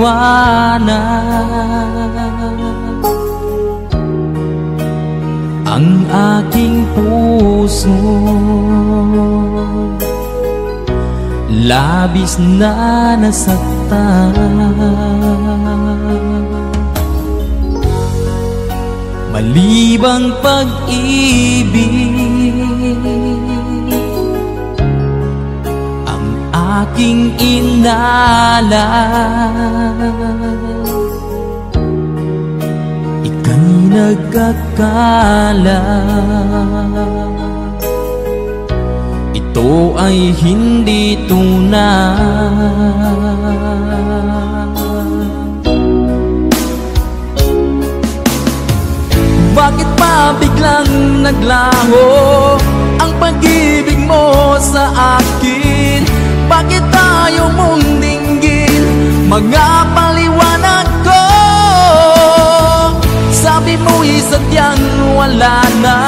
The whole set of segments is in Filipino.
liwanag ang aking puso. Labis na nasaktan, malibang pag-ibig ang aking inalay. Ika'y nagkakala ito ay hindi tunay. Bakit pa biglang naglaho ang pag-ibig mo sa akin? Bakit tayo mong dinggin mga paliwanag ko? Sabi mo'y sadyang wala na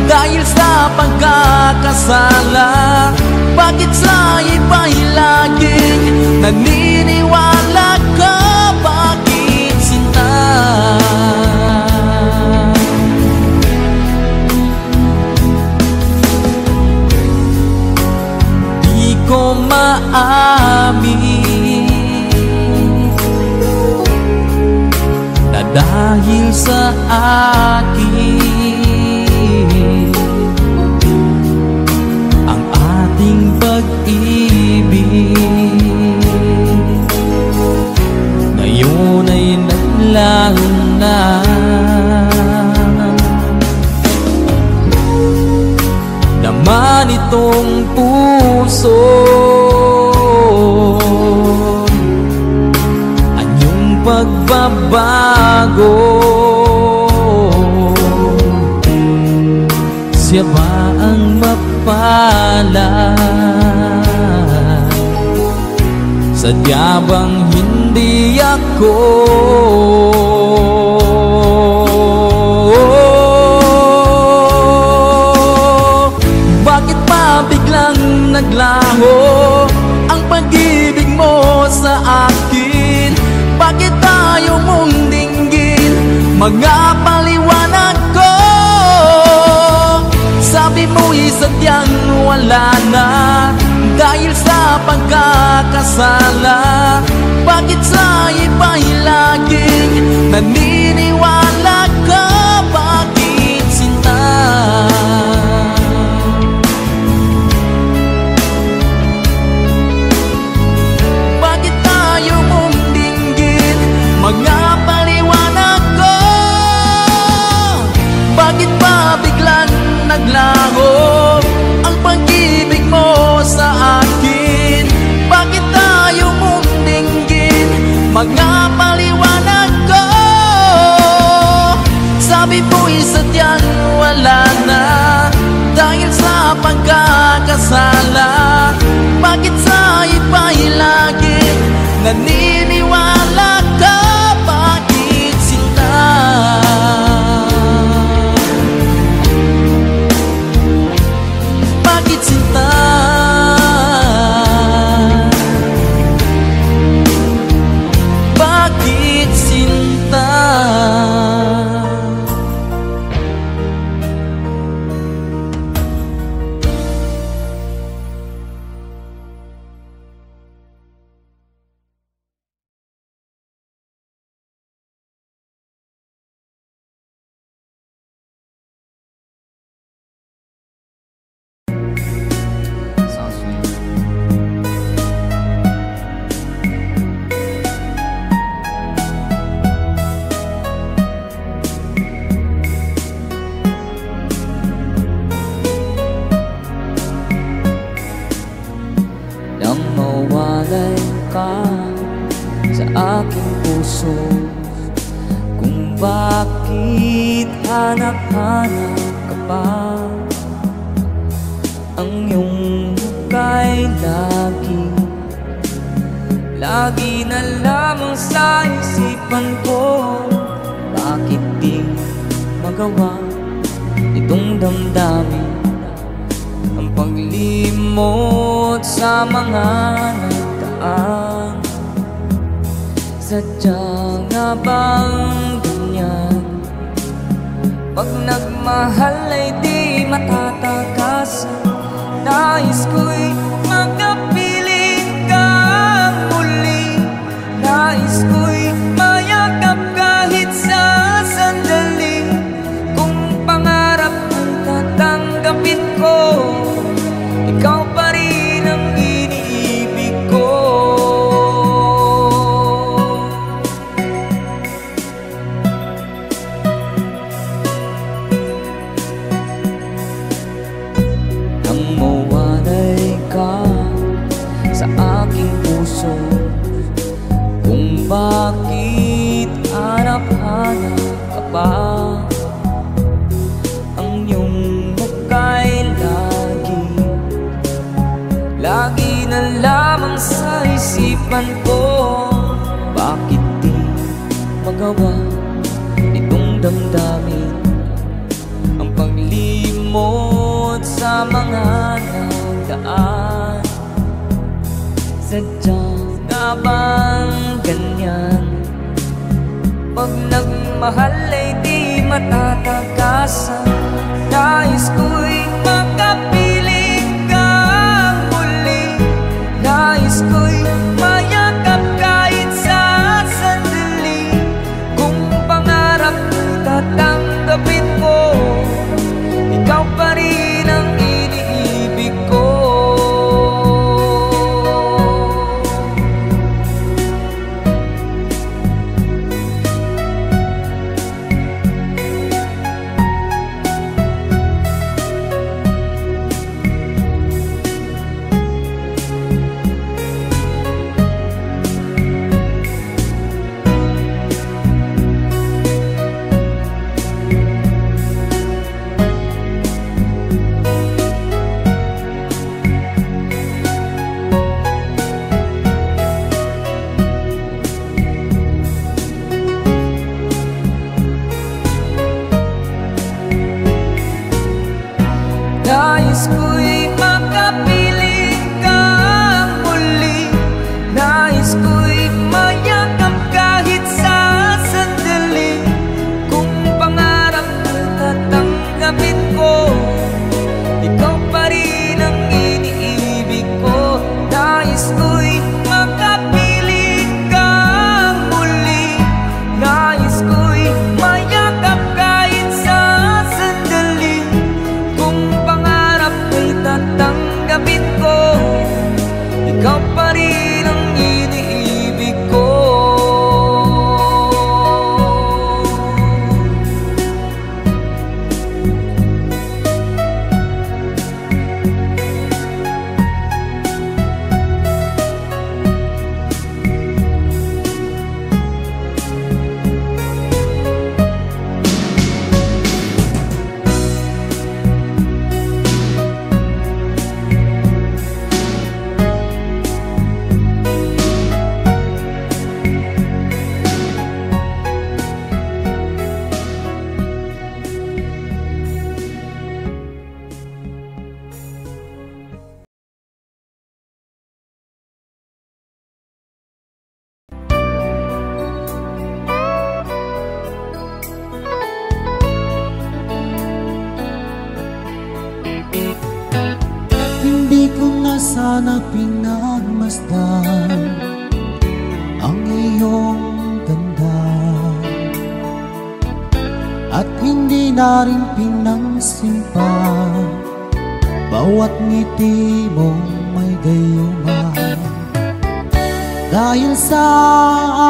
dahil sa pagkakasala. Bakit sa iba'y laging naniniwala ka? Bakit sinta? Di ko maamin na dahil sa akin ang ating pag-ibig ngayon ay naglaho na. Naman itong puso anyong pagbabago. Siya ba ang mapalad? Sadya bang hindi ako? Bakit pa biglang naglaho ang pag-ibig mo sa akin? Bakit tayo mong dinggin mga paliwanag ko? Sabi mo'y sadyang wala na dahil sa pagkakasala. Bakit sa iba'y laging naniniwala ka? Bakit sinta? Bakit tayo mong dinggin mga paliwanag ko? Bakit pa biglang naglaho ang pag-ibig mo sa akin? Bakit tayo mong dinggin mga paliwanag ko? Sabi mo'y sadyang wala na dahil sa pagkakasala. Bakit sa iba'y laging naniniwala ka? Bakit sinta? Bakit sinta? Bakit sinta? Nang mawalay ka sa aking puso, kung bakit hanap-hanap ka pa, ang iyong muka'y lagi na lamang sa isipan ko. Bakit di magawa itong damdamin ang paglimot sa mga nagdaan? Sadya nga bang ganyan? Pag nagmahal ay di matatakasan. Nais ko'y makapiling kang muli. Nais ko'y mayakap kahit sa sandali. Kung pangarap ang tatanggapin ko, ikaw pa rin ang iniibig ko. Nang mawalay ka sa aking puso, kung bakit hanap-hanap ka pa, ang iyong mukha'y lagi na lamang sa isipan ko. Bakit di magawa nitong damdamin ang paglimot sa mga nagdaan? Sadya nga bang ganyan? Pag nagmahal ay di matatakasan. Nais ko'y makapiling kang muli. Nais ko'y mayakap kahit sa sandali. Kung pangarap ko'y tatanggapin ko, ikaw pa rin ang iniibig ko. Nais ko'y makapiling kang muli. Nais ko'y mayakap kahit sa sandali. Kung pangarap ko'y tatanggapin ko, ikaw pa rin ang iniibig ko. Nais ko'y makapiling kang muli. Nais ko'y mayakap kahit sa sandali. Kung tatanggapin ko, ikaw pa rin ang iniibig ko. Hindi ko na sana pinagmasdan ang iyong ganda, at hindi na rin pinangsimpa bawat ngiti mong may gayuma. Dahil sa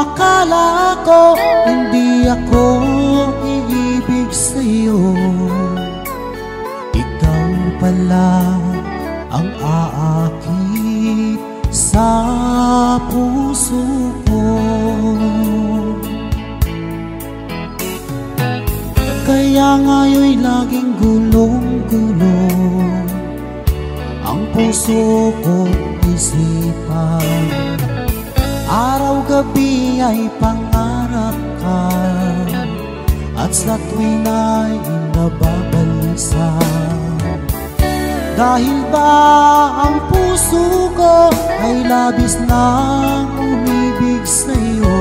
akala ko hindi ako iibig sa'yo, ikaw pala ang aakit sa puso ko. Kaya ngayon'y laging gulong-gulong ang puso ko't isipan. Araw-gabi ay pangarap ka, at sa tuwin ay nababalisa. Dahil ba ang puso ko ay labis nang umibig sa'yo,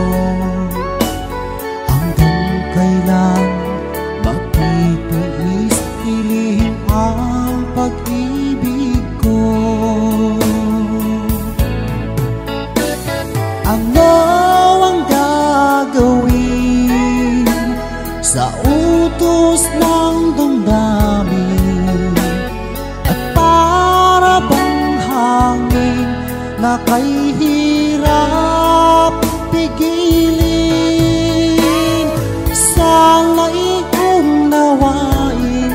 na kay hirap pigilin. Sana'y unawain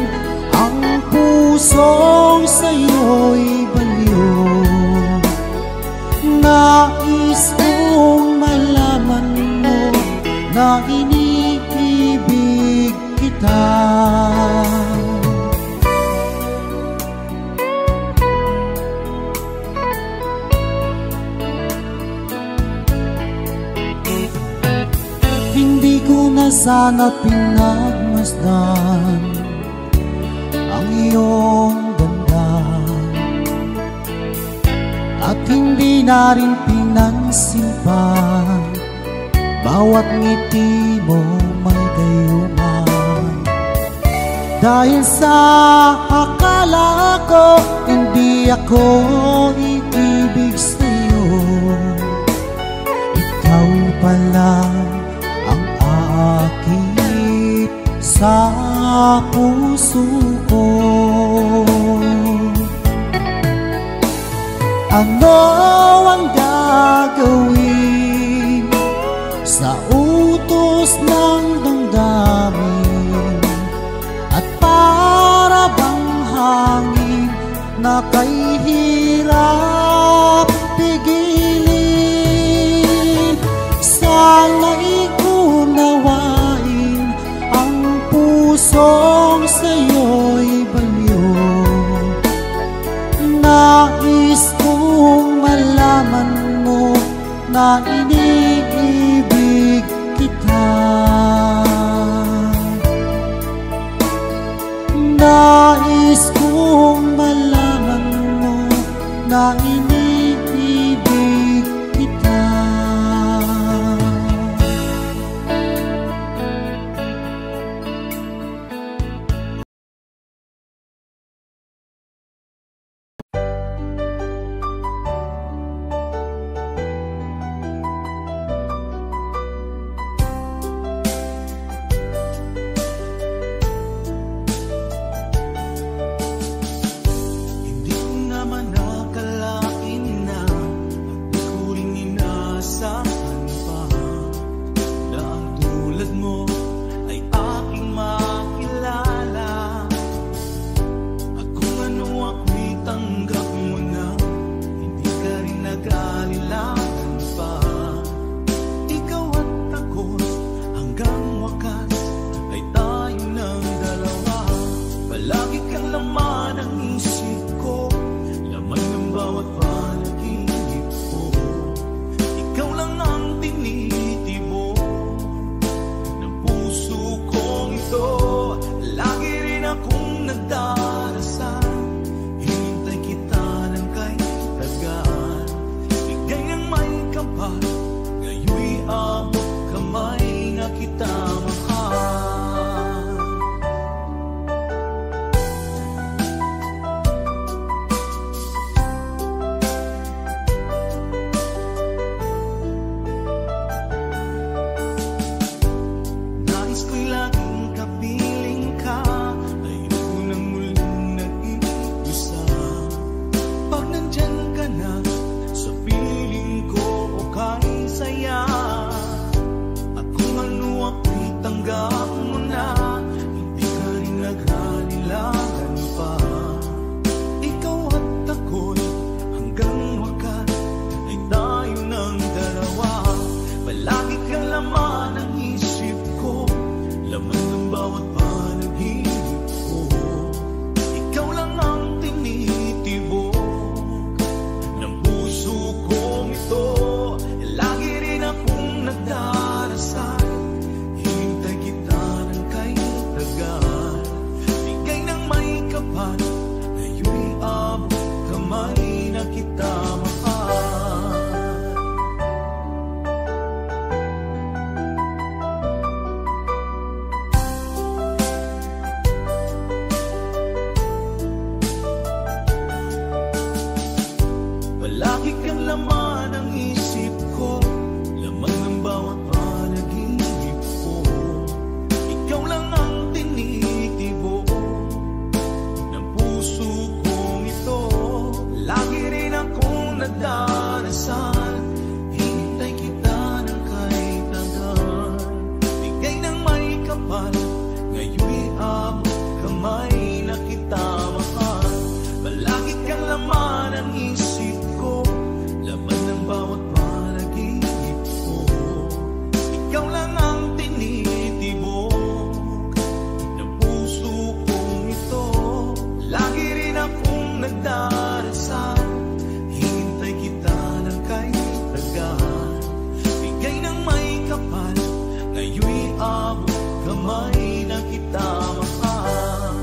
ang pusong sa'yo'y baliw. Nais kong malaman mo na iniibig kita. Hindi ko na sana pinagmasdan ang iyong ganda, at hindi na rin pinansin pa bawat ngiti mo may gayuman. Dahil sa akala ko hindi ako iibig sa'yo, ikaw pala ang aakit sa puso ko. Ano ang gagawin sa utos ng damdamin, at para bang hangin na kay hirap pigilin. Sana'y unawain ang pusong sa'yo'y baliw. Nais kong malaman mo na iniibig kita. Nais kong malaman mo na iniibig kita. kamay na kita mahal.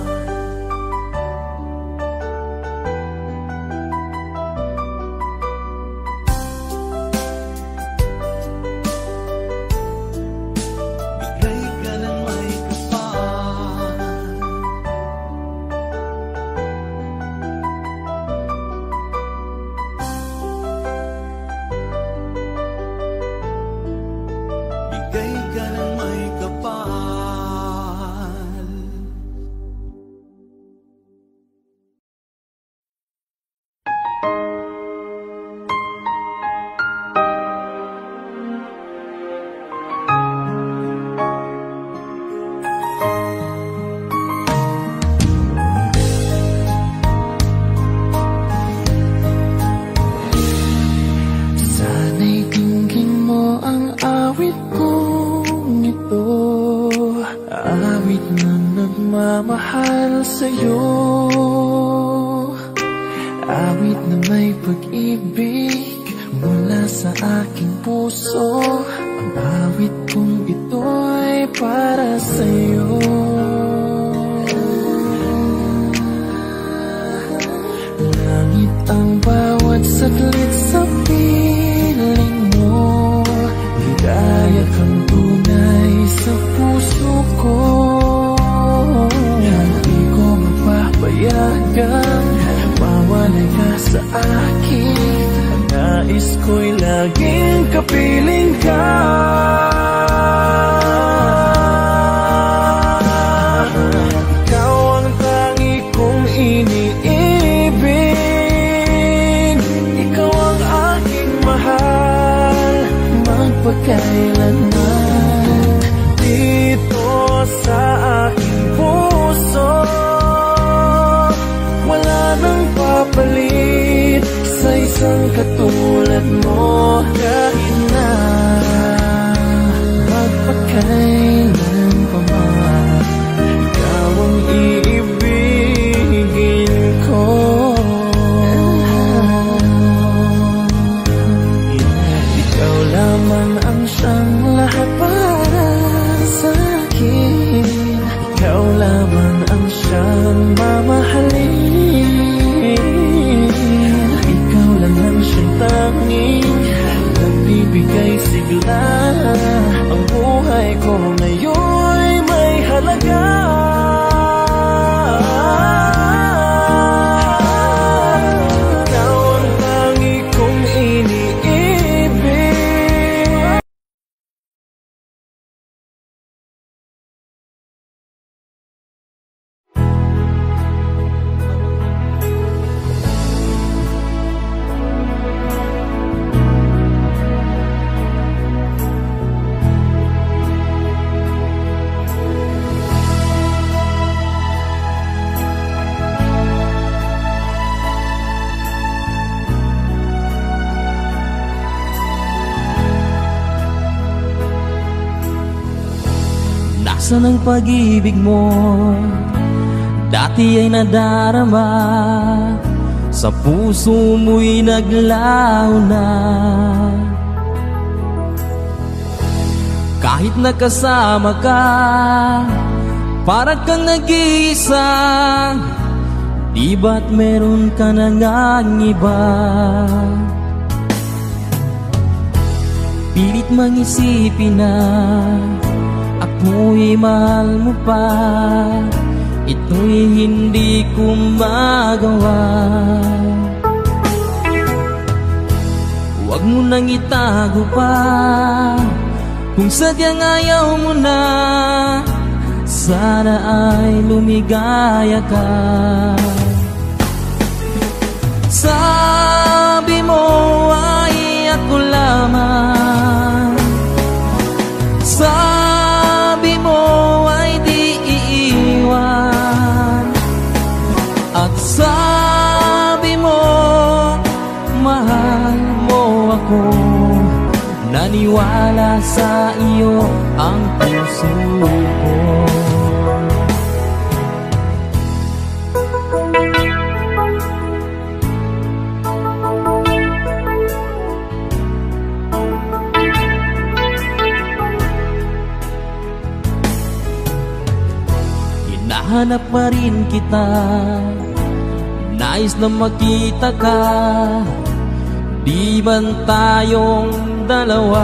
Bigay ka ng may kapal. Bigay ka ng may kapal. Sana'y dinggin mo ang awit kong ito, awit na nagmamahal sa'yo, awit na may pag-ibig mula sa aking puso. Ang awit kong ito'y para sa'yo. Langit ang bawat saglit sa piling mo, ligaya kang tunay sa puso ko. Hindi ko mapapayagan mawalay ka sa akin. Nais ko'y laging kapiling ka. Ikaw ang tangi kong iniibig, ikaw ang aking mahal magpakailanman. Dito sa aking puso wala nang papalit sa isang katulad mo. Kahit na magpakailan pa man, ikaw ang iibigin ko. Ikaw lamang ang siyang lahat para sa akin. Ikaw lamang ang siyang mamahalin. Ikaw lang ang siyang tanging nagbibigay sigla. Ang buhay ko ngayon'y may halaga. Ikaw ang tangi kong iniibig. Nasaan ang pag-ibig mo? Dati ay nadarama, sa puso mo'y naglaho na. Kahit nakasama ka, parang kang nag-iisa. Di ba't meron ka na ngang iba? Pilit mang isipin na ako'y mahal mo pa, ito'y hindi ko magawa. Huwag mo nang itago pa, kung sadyang ayaw mo na, sana ay lumigaya ka. Sabi mo ay ako lamang, sabi mo ay di iiwan, at sabi mo mahal mo ako. Naniwala sa iyo ang puso ko. Hinahanap pa rin kita, nais na makita ka. Di man tayong dalawa,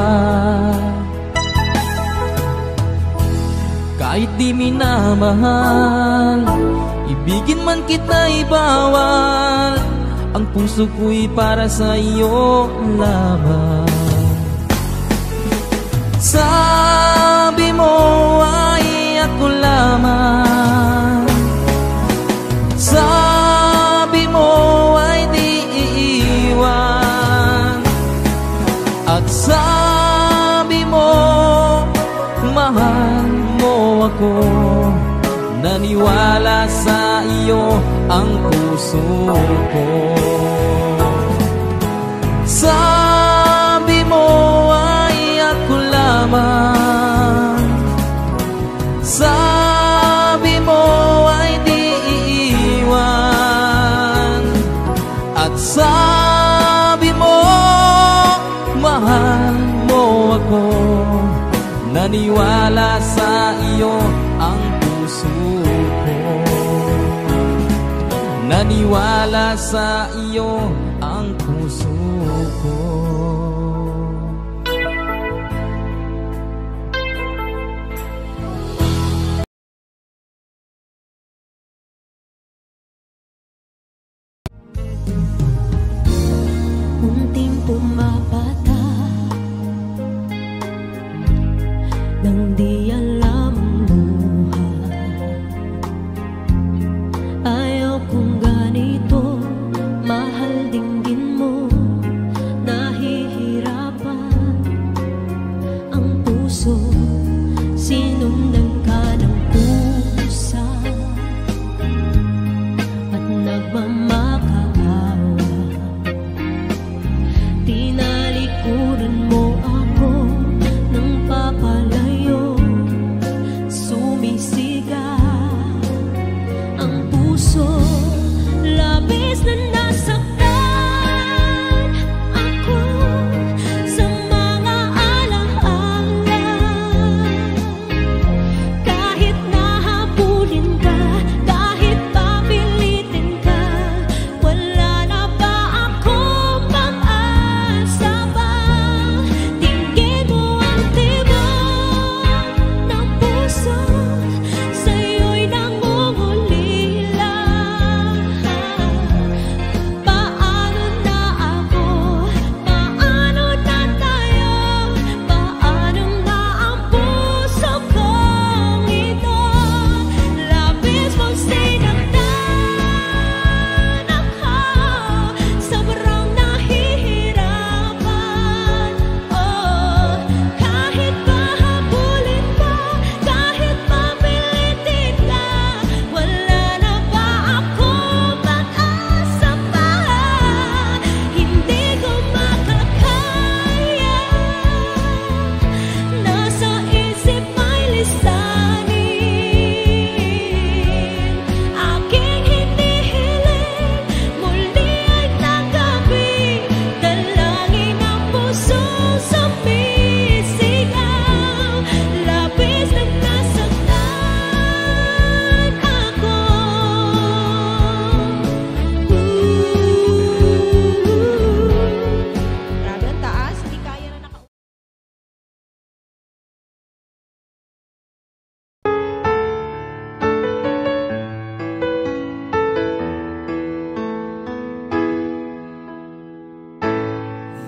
kahit di minamahal, ibigin man kita'y bawal. Ang puso ko'y para sa iyo lamang. Sabi mo ay ako lamang, sabi mo ay di iiwan, at sabi mo mahal mo ako. Naniwala sa iyo ang puso ko. Sabi mo ay ako lamang, sabi mo ay di iiwan, at sabi mo mahal mo ako. Naniwala sa iyo ang puso ko. Naniwala sa iyo ang puso ko. Unting pumapata nang di alam ang buhay. Ayaw kong ganito, mahal dinggin mo, nahihirapan ang puso. Sinundan ka ng pusa at nagmamakaawa. Tinalikuran mo ako ng papalayo, sumisigaw ang puso. Labis na nasaktan ako sa mga alaala. Kahit nahabulin ka, kahit papilitin ka, wala na ba akong pag-asa pa? Tingin mo ang tibok ng puso, sa'yo'y nangungulila. Paano na ako? Paano na tayo? Paano na ang puso kong ito? Labis mong sinaktan ako, sobrang nahihirapan. Oh, kahit pahabulin ka, kahit papilitin ka, wala na ba akong pag-asa pa? Hindi ko makakaya, nasa isip may lisanin. Aking hinihiling, muli ay tanggapin, dalangin ang puso sumisigaw. Labis na nasaktan ako. Grabe ang taas, hindi kaya na naka...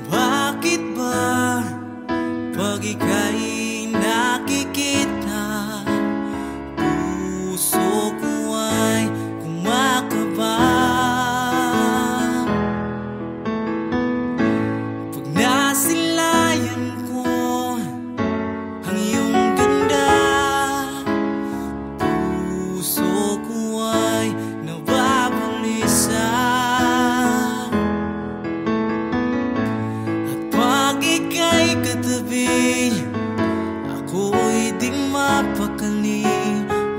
Bakit ba pag ika'y nakikita, puso ko ay kumakaba? Pag nasilayan ko ang iyong ganda, puso ko ay nababalisa. At pag ika'y katabi, ako'y di mapakali.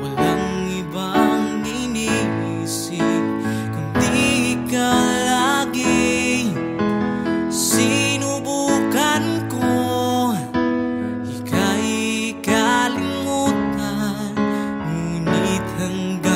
Walang ibang iniisip kundi ikaw lagi. Sinubukan ko ika'y kalimutan, ngunit hanggang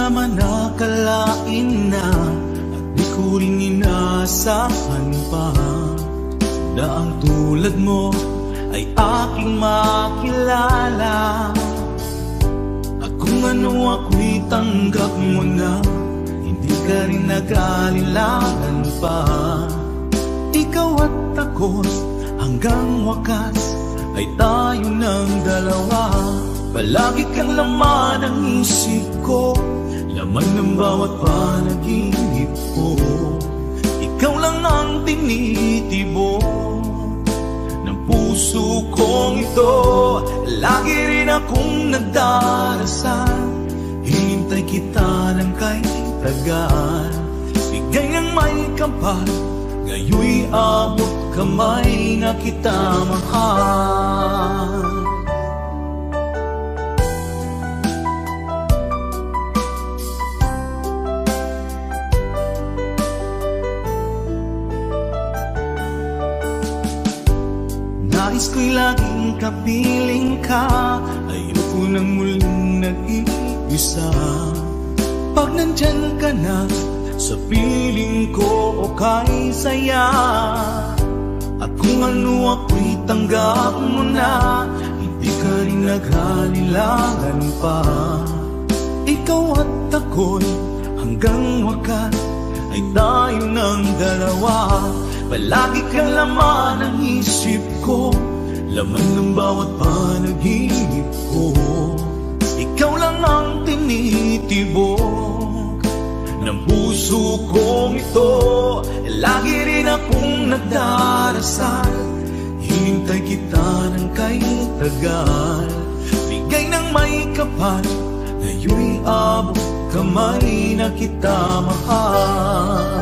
naman nakalain na at di ko rin inasahan pa na ang tulad mo ay aking makilala. At kung ano ako'y tanggap mo na, hindi ka rin nag-alilangan pa. Ikaw at ako hanggang wakas ay tayo ng dalawa. Palagi kang laman ng isip ko, laman ng bawat panaginip ko. Ikaw lang ang tinitibok ng puso kong ito. Lagi rin akong nagdarasal, hinintay kita ng kay tagal. Bigay ng may kapal, ngayoy abot kamay na kita mahal. Nais ko'y laging kapiling ka, ayoko nang muling nag-iisa. Pag nandyan ka na, sa piling ko okay saya. At kung ano ako'y tanggap mo na, hindi ka rin naghalilangan pa. Ikaw at ako'y hanggang wakas ay tayo ng dalawa. Palagi kang laman ng isip ko, laman ng bawat panaginip ko. Ikaw lang ang tinitibok ng puso kong ito. Lagi rin akong nagdarasal, hinintay kita ng kay tagal. Bigay ng may kapal, ngayoy abot kamay na kita mahal.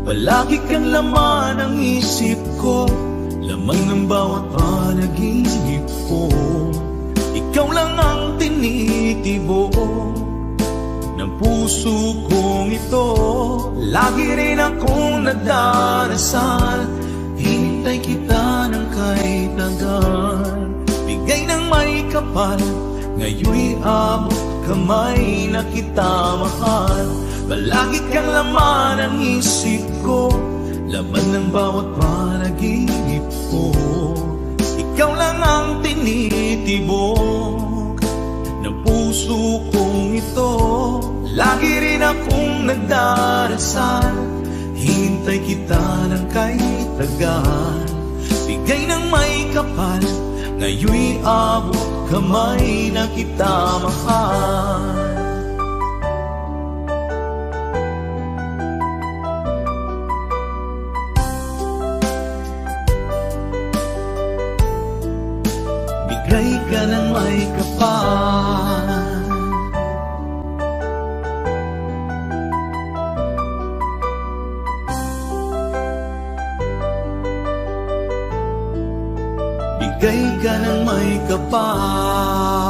Palagi kang laman ng isip ko, laman ng bawat panaginip ko. Ikaw lang ang tinitibok ng puso kong ito. Lagi rin akong nagdarasal, hinintay kita ng kay tagal. Bigay ng may kapal, ngayoy abot kamay na kita mahal. Palagi kang laman ng isip ko, laman ng bawat panaginip ko. Ikaw lang ang tinitibok ng puso kong ito. Lagi rin akong nagdarasal, hinintay kita ng kay tagal. Bigay ng may kapal, ngayoy abot kamay na kita mahal. Bigay ka ng may kapal, bigay ka ng may kapal.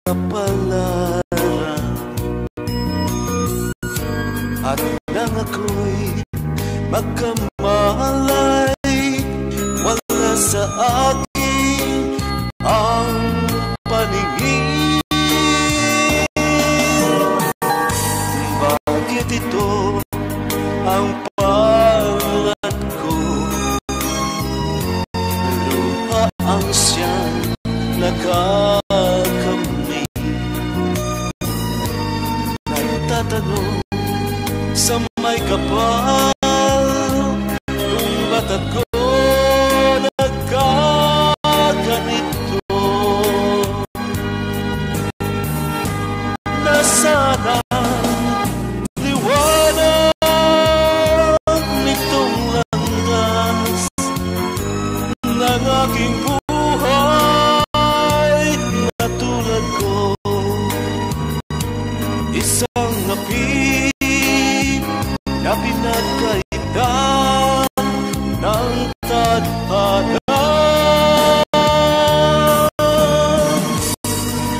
kapalaran at nang ako'y magkamalay, wala sa akin ang paningin. Bakit ito ang palad ko? Luha ang siyang nakakamit. Nagtatanong sa may kapal kung ba't ako nagkaganito. Nasaan ang liwanag nitong landas ng aking buhay na tulad ko? Isang api na pinagkaitan ng tadhana.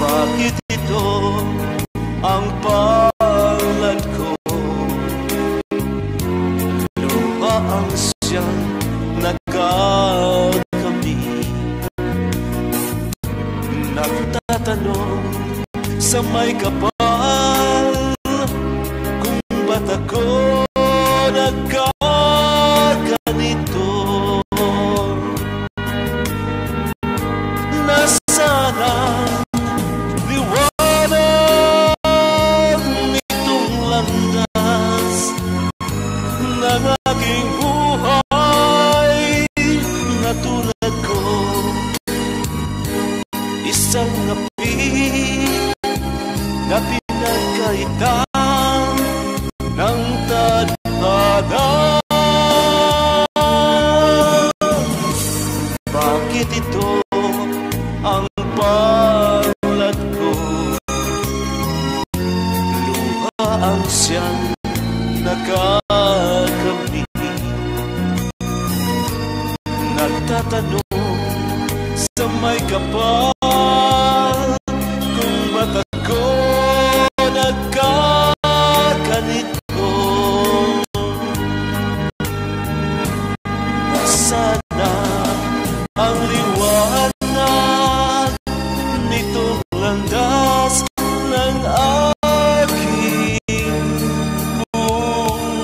Bakit ito ang palad ko? Luha ang siyang nagkakamit. Nagtatanong sa may kapal kung ba't ako nagkaganito. Nasaan ang liwanag nitong landas ng aking buhay na tulad ko? Isang api na pinagkaitan ng tadhana. Bakit ito ang palad ko? Luha ang siyang nakakamit. Nagtatanong sa may kapal kung ba't ako nagkaganito. Sana ang liwanag nitong landas ng aking buhay.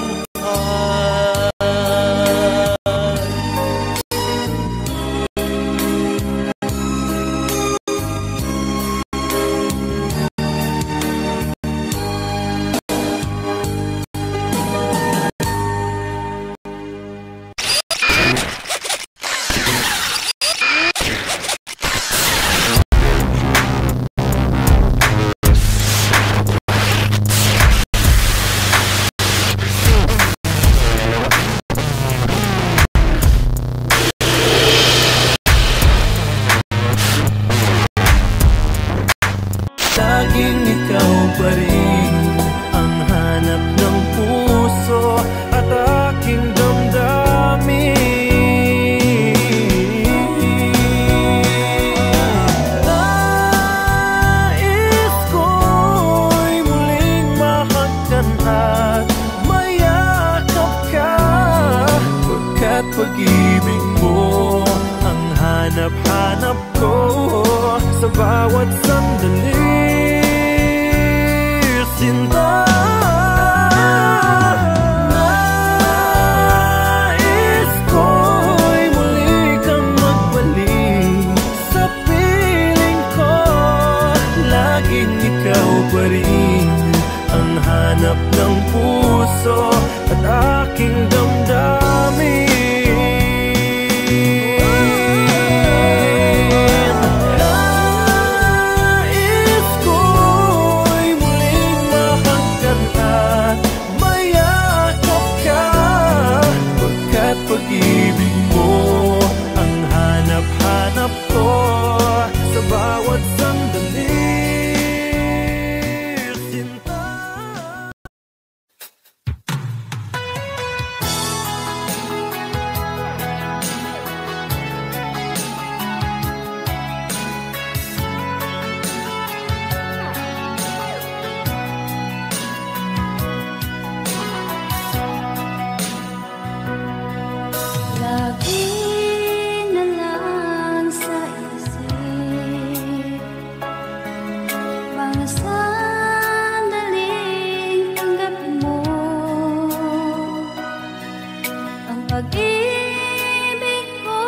Pag-ibig ko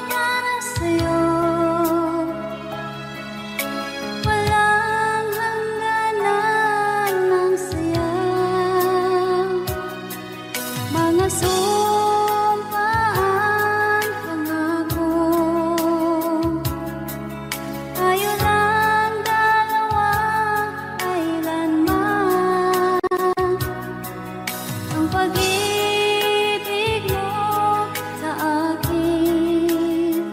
para sa'yo, walang hangganan ng saya. Mga sumpaan, pangako, tayo lang dalawa kailanman. Ang pag-ibig mo sa akin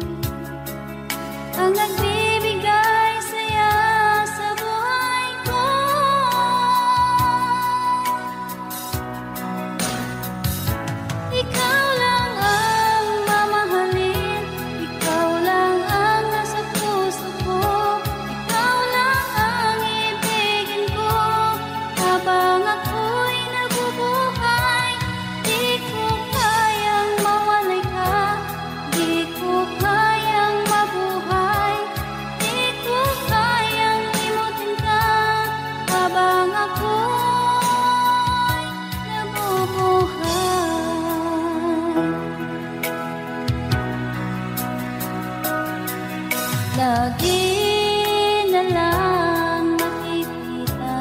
ang nagbibigay saya sa buhay ko. Ikaw lang ang mamahalin, ikaw lang ang nasa puso ko, ikaw lang ang ibigin ko habang ako'y nabubuhay. Di ko kayang mawalay ka, di ko kayang mabuhay, di ko kayang limutin ka habang ako'y nabubuhay. Lagi na lang makikita,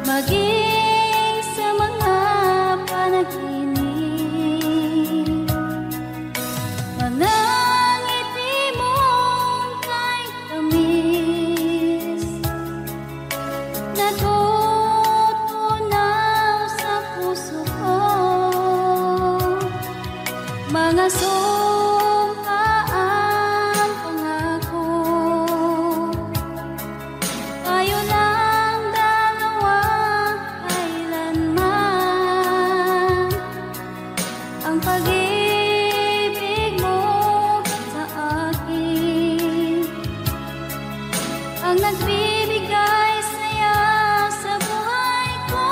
maging sa mga panaginip, mga ngiti mong kay tamis, natutunaw sa puso ko. Mga sumpaan, pangako, tayo lang dalawa kailanman. Ang pag-ibig mo sa akin ang nagbibigay saya sa buhay ko.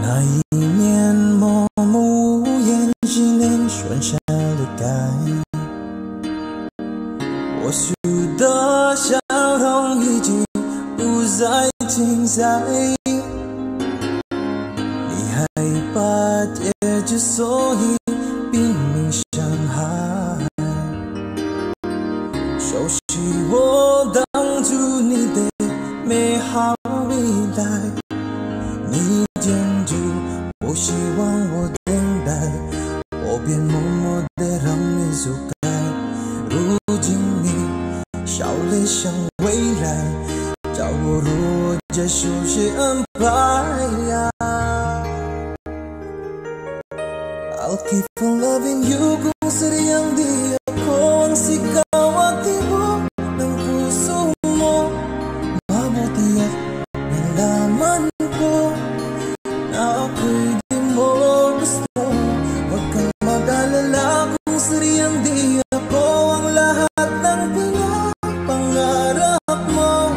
那一年默默无言只能顺下了该我输的笑容已经不再精彩，你害怕结局，所以拼命伤害，熟悉我当初你的美好未来，你坚持不希望我等待，我便默默地让你走开。如今你笑脸向未来，叫我如何熟悉安排。I'll keep on loving you kung sadyang di ako ang sigaw at tibok ng puso mo. Mabuti at nalaman ko na ako'y di mo gusto. Huwag kang mag-alala kung sadyang di ako ang lahat ng pinapangarap mo.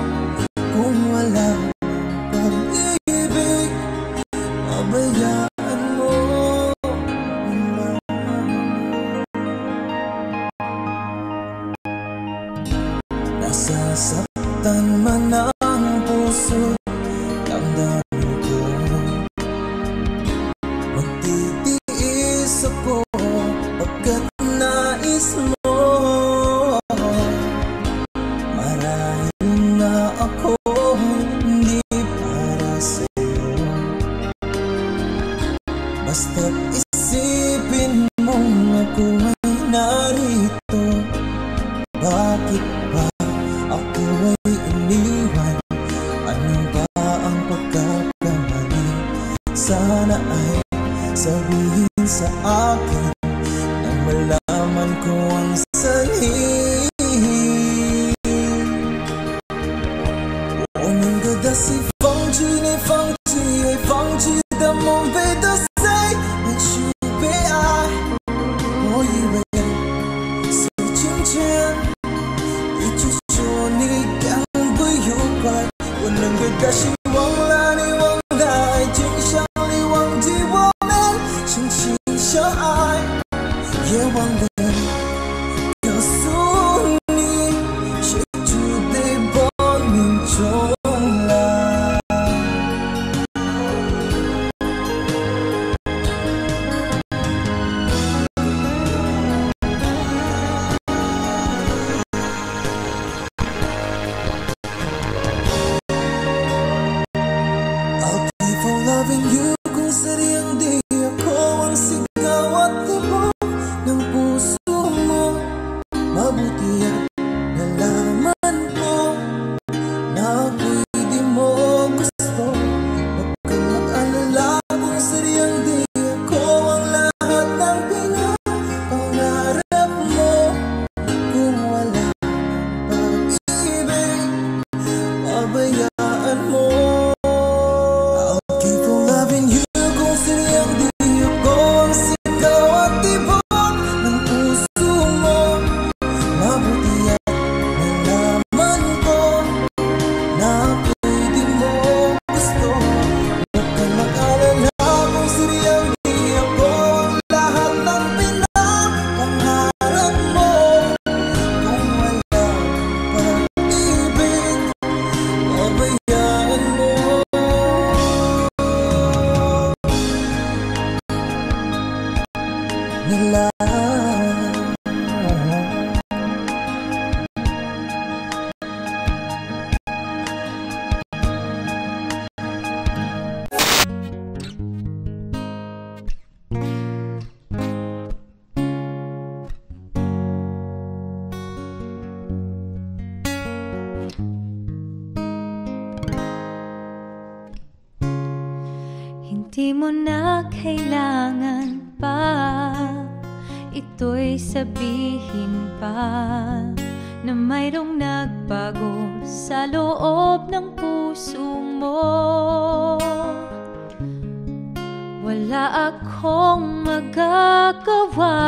Kung wala pag-ibig, pabayaan mo. Nasasaktan man ang puso, damdamin ko magtitiis ako pagkat nais mo. Marahil na ako hindi para sa'yo, basta't isipin mong ako ay narito. Bakit ba ako ay iniwan? Ano ba ang pagkakamali? Sana ay sabihin sa akin nang malaman ko ang sanhi. 我能够的是放弃你，放弃爱，放弃的梦被打碎，也许被爱。我以为是今天一直说你感不愉快，我能给的希望让你忘了爱情，想你忘记我们深情相爱，也忘了告诉你谁注定亡命重来。I'll keep on loving you kung sadyang di ako ang sigaw at tibok ng puso mo. Mabuti at nalaman ko na ako'y di mo gusto. Huwag kang mag-alala kung sadyang di ako ang lahat ng pinapangarap mo. Kung wala pag-ibig, pabayaan mo. I'll keep on loving you kung sadyang di ako ang sigaw at tibok ng puso mo. Mabuti at nalaman ko na ako'y di mo gusto. Huwag kang mag-alala kung sadyang di ako ang lahat ng pinapangarap mo. Kung wala pag-ibig, pabayaan mo. Nila Hindi mo na kailangan pa ito'y sabihin pa na mayroong nagbago sa loob ng puso mo. Wala akong magagawa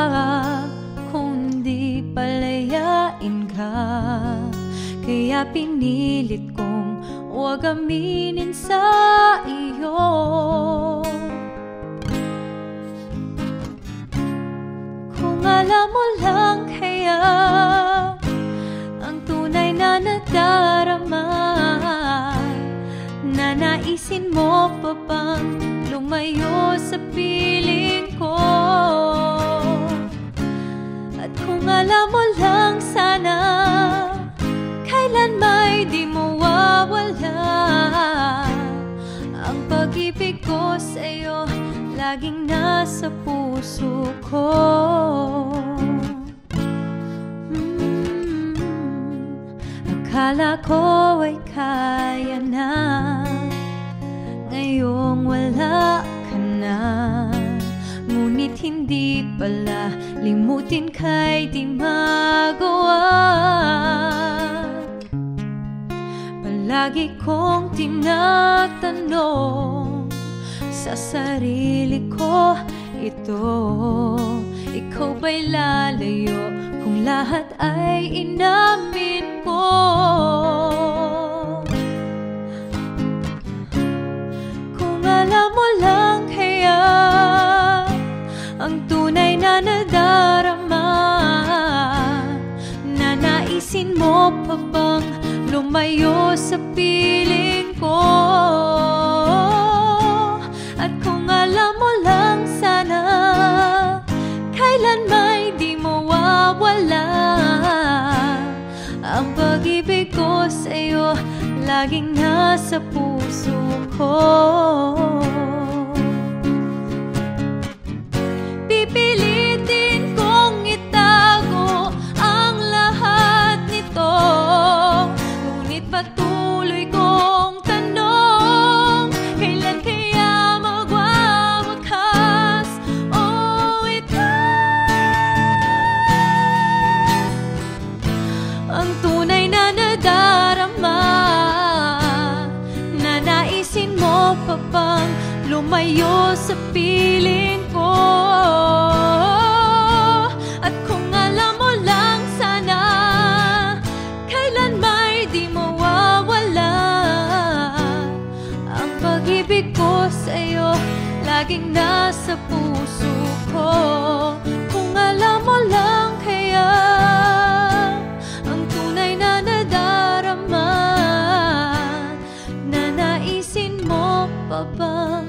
kundi palayain ka, kaya pinilit kong huwag aminin sa iyo alam mo lang kaya ang tunay na nadarama, nanaisin mo pa bang lumayo sa piling ko? At kung alam mo lang sana, kailan may di mawawala ang pag-ibig ko sa'yo, laging nasa puso ko. Akala ko ay kaya na, ngayong wala ka na. Ngunit hindi pala, limutin ka'y di magawa. Palagi kong tinatanong sa sarili ko ito, ikaw ba'y lalayo kung lahat ay inamin ko? Kung alam mo lang kaya ang tunay na nadarama, nanaisin mo pa bang lumayo sa piling ko? At kung alam mo lang sana, kailan may di mawawala ang pag-ibig ko sa'yo, laging nasa puso ko. Pipilitin kong itago ang lahat nito, ngunit patuloy kong tanong, kailan kaya magwawakas? Oh, ang tunay na nadarama, nanaisin mo pa bang lumayo sa piling ko? At kung alam mo lang sana, kailan may di mawawala ang pag-ibig ko sa'yo, laging nasa puso ko. Kung alam mo lang kaya ang tunay na nadarama, nanaisin mo pa bang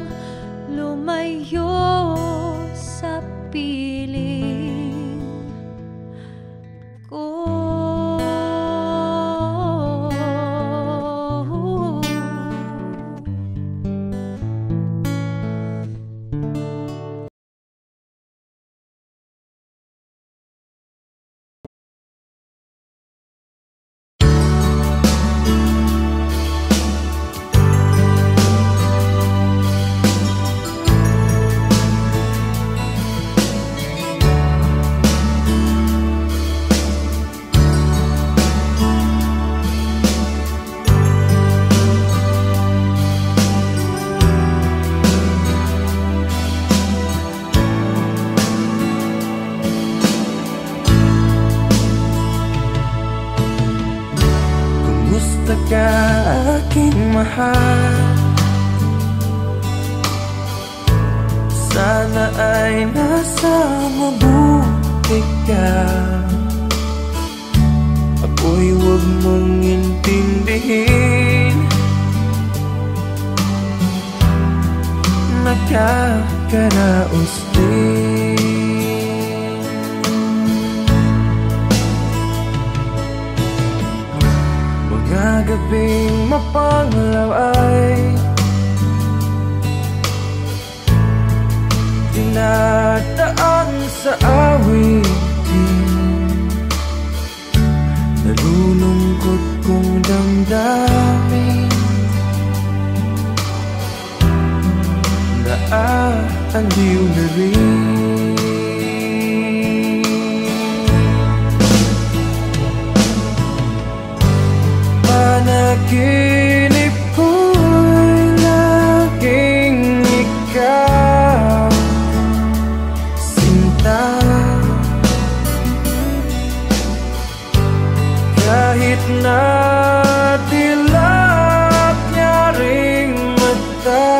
lumayo sa piling ko? Kumusta ka aking mahal? Sana ay nasa mabuti ka. Ako'y huwag mong intindihin, nakakaraos din. Mga gabing mapanglaw ay dinadaan sa awitin, nalulungkot kong damdamin, naaaliw na rin. Panaginip ko'y laging ikaw, sinta. Kahit na dilap niya ring mata,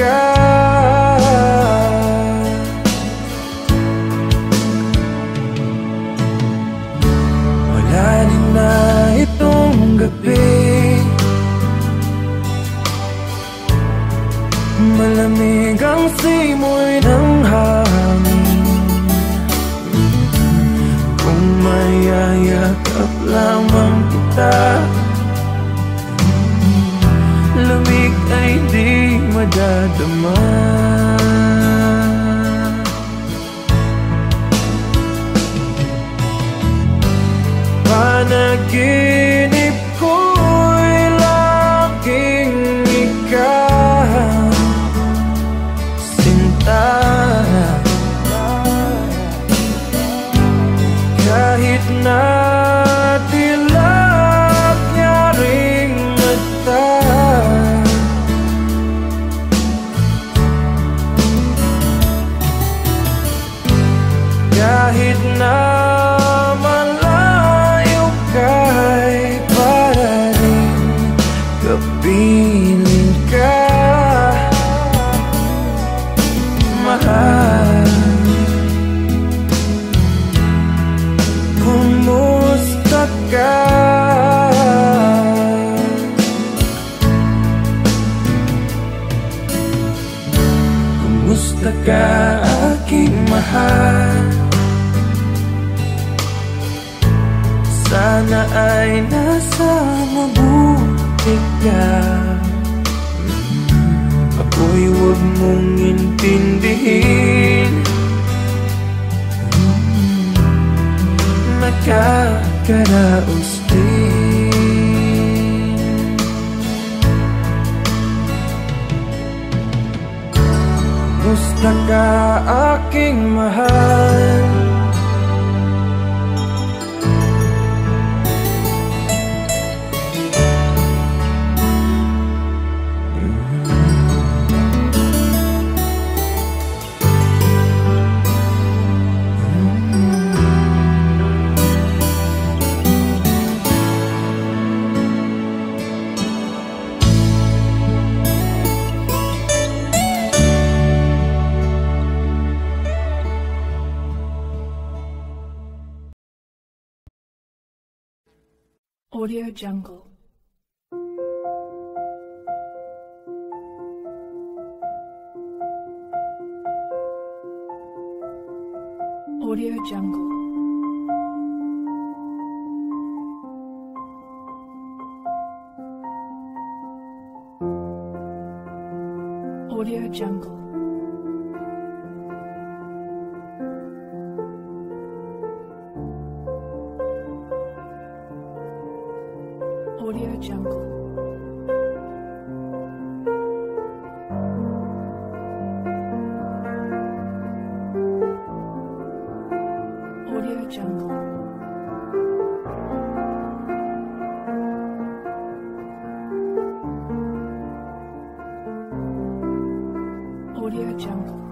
ka. Malalim na itong gabi, malamig ang simoy ng hangin. Kung mayayakap lamang kita, lamig ay di madadama. Panaginip ko'y laging ikaw, sinta. Kahit na tilak niya ring mata, kahit na malayo ka'y parating kapiling ka, mahal. Kumusta ka? Kumusta ka, aking mahal? Sana ay nasa mabuti ka. Ako'y huwag mong intindihin, nakakaraos din. Kumusta ka, aking mahal? Audio Jungle. Audio Jungle. Audio Jungle. Audio Jungle. Audio Jungle. Audio Jungle.